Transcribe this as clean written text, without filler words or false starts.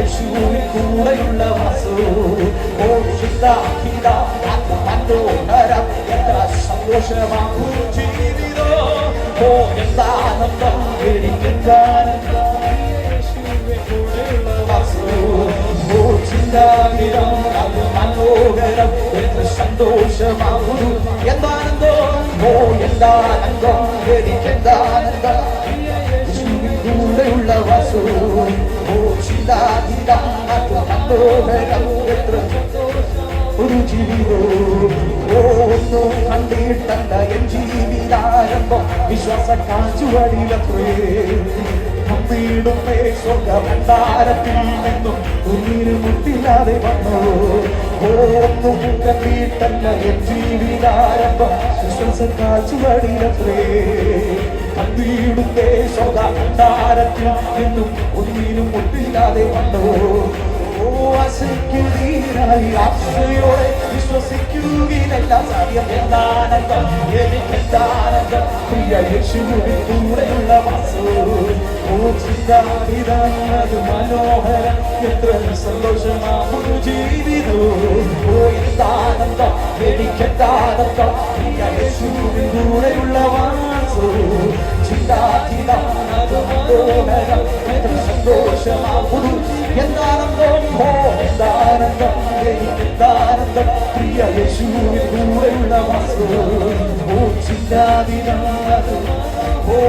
യേശുവിൻ കൂടെയുള്ള വാസു ഓ ചിന്താഹിത മനോഹരം എത്ര സന്തോഷമാകും ജീവിതം ഓ എന്താനന്ദം എനിക്കെന്താനന്ദം യേശുവിൻ കൂടെയുള്ള വാസു ഓ ചിന്താഹിതം അത് മനോഹരം എത്ര സന്തോഷമാകും എന്താനന്ദം ഓ എന്താനന്ദം എനിക്കെന്താനന്ദം കൂടെയുള്ള വാസു ഓ ചിന്താതീതം അത് മനോഹരം എത്ര ഒരു ജീവിതോ ഓ ഒന്നും കണ്ടിട്ടല്ല എൻ ജീവിതാരംഭം വിശ്വാസ കാച്ചുവടിയിലത്രേ വീടുമേ സ്വർഗഭണ്ഡാരത്തിൽ നിന്നും ഉന്നിന് മുട്ടില്ലാതെ വന്നു ഓ ഒന്നും കണ്ടിട്ടല്ല എൻ ജീവിതാരംഭം വിശ്വാസ കാച്ചുവടിയിലത്രേ വീടുമേ സ്വർഗഭണ്ഡാരത്തിൽ നിന്നും ഒന്നിനും മുട്ടില്ലാതെ വന്നു ഓ ആശയ്ക്കുതീരായി ആശയോടെ വിശ്വസിക്കുകയിലെല്ലാം സാധ്യം എന്താനന്ദം എനിക്കെന്താനന്ദം പ്രിയ യേശുവിൻ കൂടെയുള്ള വാസു ഓ ചിന്താഹിതത് മനോഹരം എത്ര സന്തോഷമാകും ജീവിതം ഓ എന്താനന്ദം എനിക്കെന്താനന്ദം പ്രിയ യേശുവിൻ കൂടെയുള്ള വാസു ചിന്താഹിതത് മനോഹരം എത്ര സന്തോഷമാകും എന്താനന്ദം ഓ എന്താനന്ദം എനിക്കെന്താനന്ദം പ്രിയ യേശുവിൻ കൂടെയുള്ള വാസു ഓ ചിന്താതിനാഥ് ഓ